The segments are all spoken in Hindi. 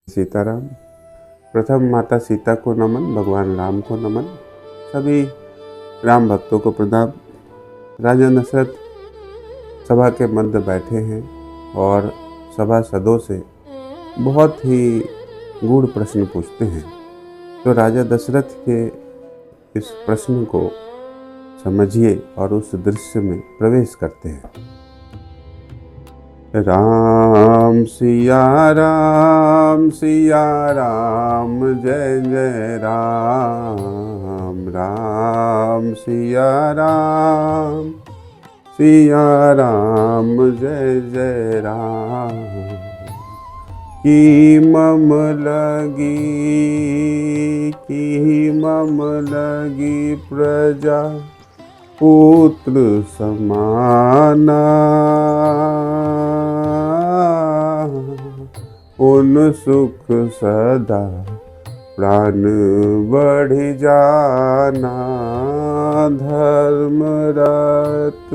सीताराम। प्रथम माता सीता को नमन, भगवान राम को नमन, सभी राम भक्तों को प्रणाम। राजा दशरथ सभा के मध्य बैठे हैं और सभासदों से बहुत ही गूढ़ प्रश्न पूछते हैं। तो राजा दशरथ के इस प्रश्न को समझिए और उस दृश्य में प्रवेश करते हैं। राम सिया राम जय जय राम, राम सिया राम जय जय राम। की मम लगी प्रजा पुत्र समाना, उन सुख सदा प्राण बढ़ जाना। धर्म रत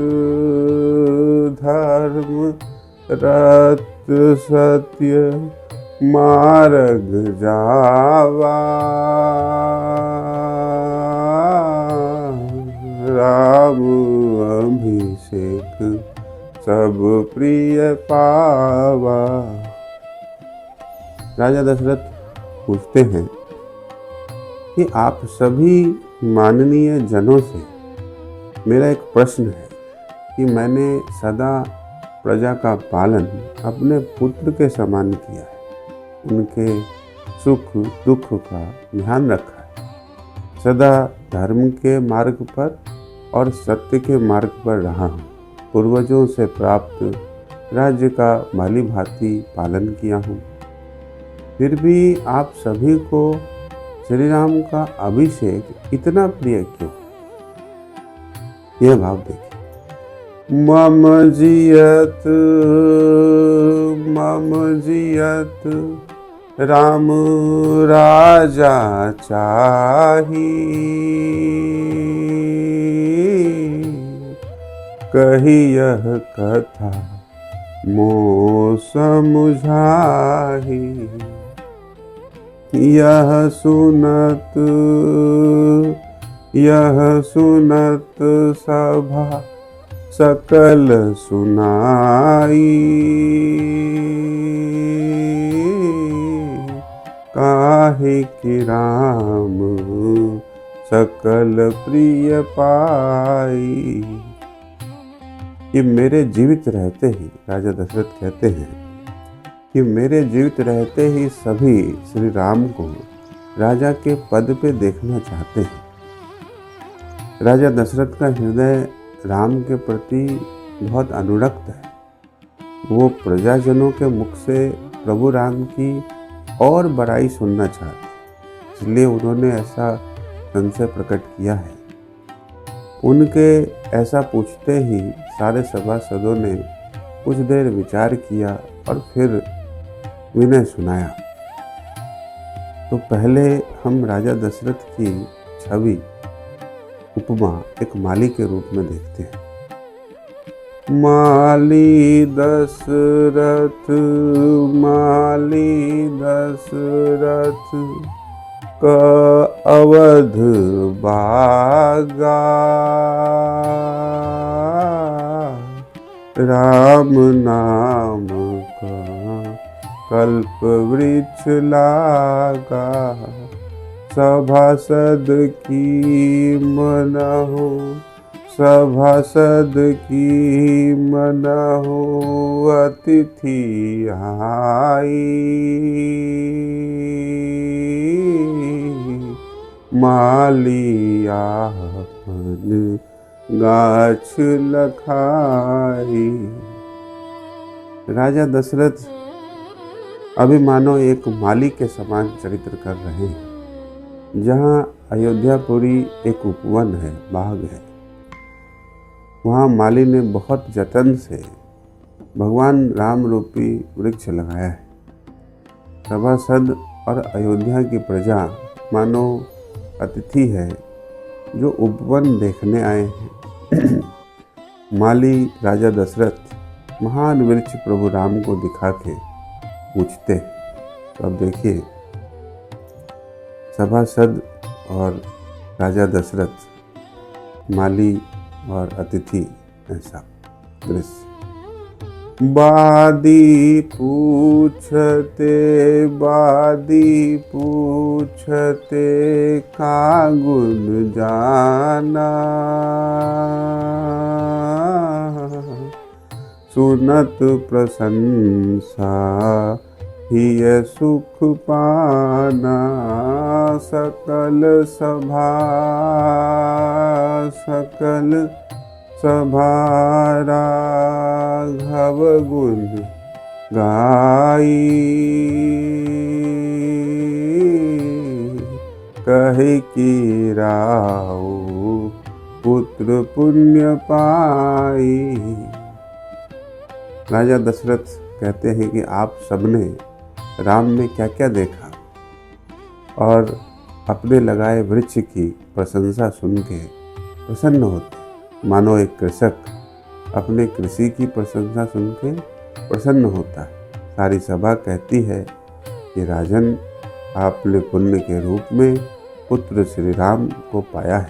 सत्य मार्ग जावा, राम अभिषेक सब प्रिय पावा। राजा दशरथ पूछते हैं कि आप सभी माननीय जनों से मेरा एक प्रश्न है कि मैंने सदा प्रजा का पालन अपने पुत्र के समान किया है, उनके सुख दुख का ध्यान रखा है, सदा धर्म के मार्ग पर और सत्य के मार्ग पर रहा हूँ, पूर्वजों से प्राप्त राज्य का भली भांति पालन किया हूँ। फिर भी आप सभी को श्री राम का अभिषेक इतना प्रिय क्यों? यह भाव देखिए। मम जियत राम राजा चाही, कही यह कथा मोह समुझाही। यह सुनत सभा सकल सुनाई, काहे कि राम सकल प्रिय पाई। कि मेरे जीवित रहते ही, राजा दशरथ कहते हैं कि मेरे जीवित रहते ही सभी श्री राम को राजा के पद पे देखना चाहते हैं। राजा दशरथ का हृदय राम के प्रति बहुत अनुरक्त है। वो प्रजाजनों के मुख से प्रभु राम की और बड़ाई सुनना चाहते, इसलिए उन्होंने ऐसा संशय प्रकट किया है। उनके ऐसा पूछते ही सारे सभासदों ने कुछ देर विचार किया और फिर विनय सुनाया। तो पहले हम राजा दशरथ की छवि उपमा एक माली के रूप में देखते हैं। माली दशरथ का अवध बागा, राम नाम का कल्प वृक्ष लागा। सभासद की मनहु अतिथि आई, माली आपन गाछ लखाई। राजा दशरथ अभी मानो एक माली के समान चरित्र कर रहे हैं। जहाँ अयोध्यापुरी एक उपवन है, बाग है, वहाँ माली ने बहुत जतन से भगवान राम रूपी वृक्ष लगाया है। सभासद और अयोध्या की प्रजा मानो अतिथि है जो उपवन देखने आए हैं। माली राजा दशरथ महान वृक्ष प्रभु राम को दिखा के पूछते तो अब देखिए, सभासद और राजा दशरथ, माली और अतिथि, ऐसा दृश्य। बादी पूछते का गुण जाना, सुनत प्रशंसा हिय सुख पाना, सकल सभा राघव गुण गाई, कहे कि राव पुत्र पुण्य पाई। राजा दशरथ कहते हैं कि आप सबने राम में क्या क्या देखा और अपने लगाए वृक्ष की प्रशंसा सुन के प्रसन्न होते, मानो एक कृषक अपने कृषि की प्रशंसा सुन के प्रसन्न होता है। सारी सभा कहती है कि राजन, आपने पुण्य के रूप में पुत्र श्री राम को पाया है।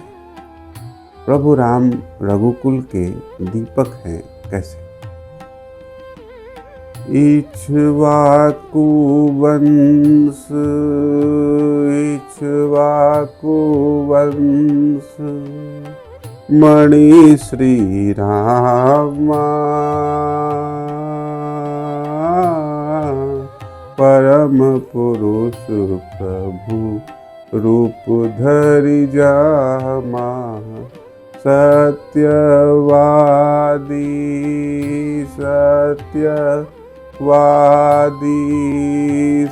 प्रभु राम रघुकुल के दीपक हैं। कैसे? इक्ष्वाकु वंश मणि श्री रामा, परम पुरुष प्रभु रूप धरि जामा,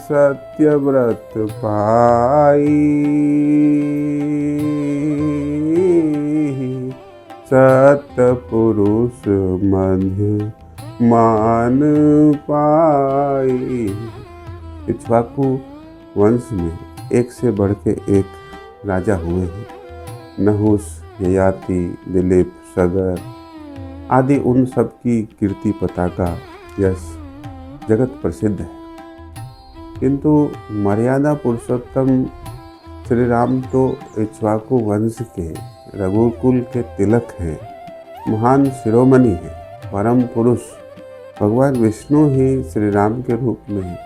सत्यव्रत पाई, सतपुरुष मध्य मान पाई। इक्ष्वाकु वंश में एक से बढ़ के एक राजा हुए हैं। नहुष, ययाति, दिलीप, सगर आदि उन सब की कीर्ति पताका यश जगत प्रसिद्ध है। किंतु मर्यादा पुरुषोत्तम श्री राम तो इक्ष्वाकु वंश के रघुकुल के तिलक हैं, महान शिरोमणि हैं, परम पुरुष। भगवान विष्णु ही श्री राम के रूप में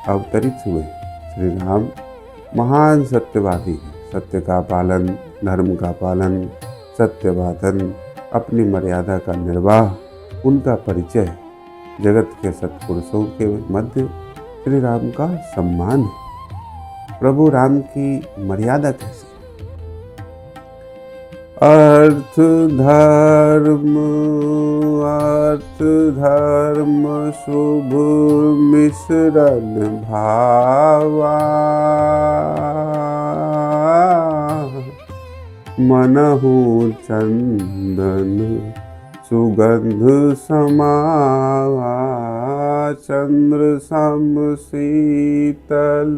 अवतरित हुए। श्री राम महान सत्यवादी हैं, सत्य का पालन, धर्म का पालन, सत्यवादन, अपनी मर्यादा का निर्वाह उनका परिचय। जगत के सत्पुरुषों के मध्य श्री राम का सम्मान है। प्रभु राम की मर्यादा कैसी? अर्थ धर्म शुभ मिश्रण भावा, मनहु चंदन सुगंध समावा, चंद्र सम शीतल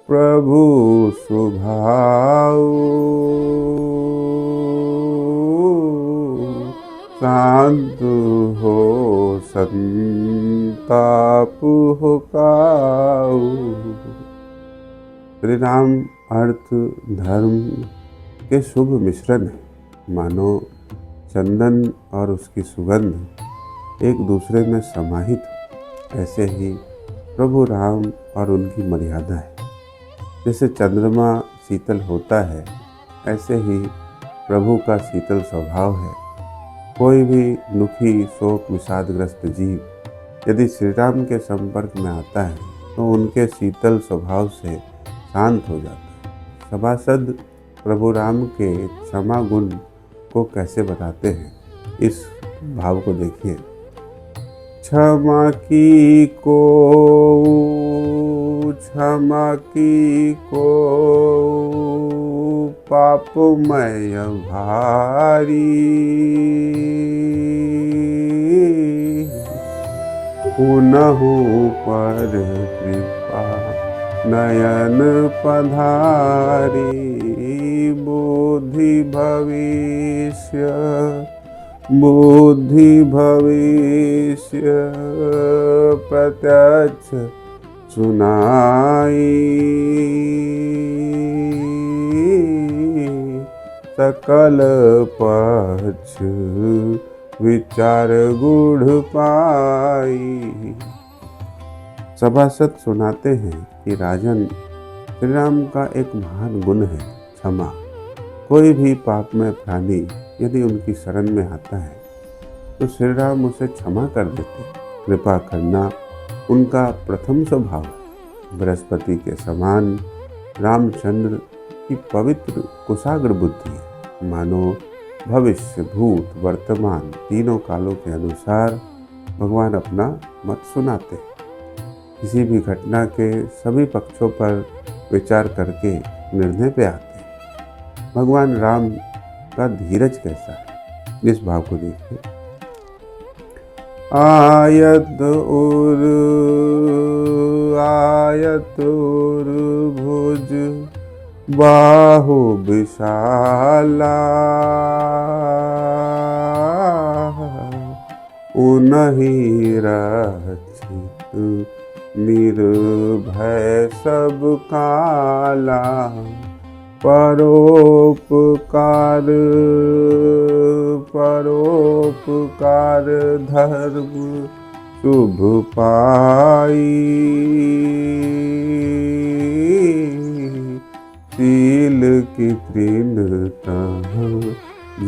प्रभु स्वभाव, शांत हो संताप हो काऊ। श्री राम अर्थ धर्म के शुभ मिश्रण है, मानो चंदन और उसकी सुगंध एक दूसरे में समाहित हो। ऐसे ही प्रभु राम और उनकी मर्यादा है। जैसे चंद्रमा शीतल होता है, ऐसे ही प्रभु का शीतल स्वभाव है। कोई भी दुखी, शोक, विषादग्रस्त जीव यदि श्री राम के संपर्क में आता है तो उनके शीतल स्वभाव से शांत हो जाता है। सभासद प्रभु राम के क्षमा गुण को कैसे बताते हैं, इस भाव को देखिए। क्षमा की को पापमय भारी, पुनहु पर कृपा नयन पधारी, बुद्धि भविष्य बुद्धि भविष्य प्रत्यक्ष सुनाई, सकल पक्ष विचार गूढ़ पाई। सभासद सुनाते हैं कि राजन, श्री राम का एक महान गुण है क्षमा। कोई भी पाप में प्राणी यदि उनकी शरण में आता है तो श्री राम उसे क्षमा कर देते। कृपा करना उनका प्रथम स्वभाव है। बृहस्पति के समान रामचंद्र की पवित्र कुशाग्र बुद्धि है। मानो भविष्य, भूत, वर्तमान तीनों कालों के अनुसार भगवान अपना मत सुनाते हैं। किसी भी घटना के सभी पक्षों पर विचार करके निर्णय पे आते हैं। भगवान राम का धीरज कैसा है, इस भाव को देखिए। आयत उर भुज बाहु विशाला, उनहि रक्षित निर्भय सब काला। परोपकार धर्म शुभ पाई, शील की तृणता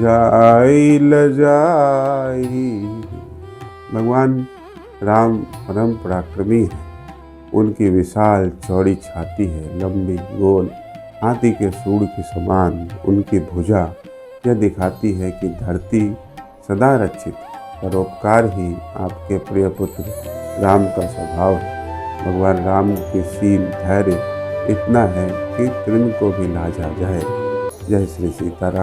जाई लजाई। भगवान राम परम पराक्रमी है। उनकी विशाल चौड़ी छाती है, लंबी गोल हाथी के सूंड के समान उनकी भुजा यह दिखाती है कि धरती सदा रक्षित है। परोपकार ही आपके प्रिय पुत्र राम का स्वभाव है। भगवान राम की शील, धैर्य इतना है कि तृण को भी लाजा जाए। जय श्री सीताराम।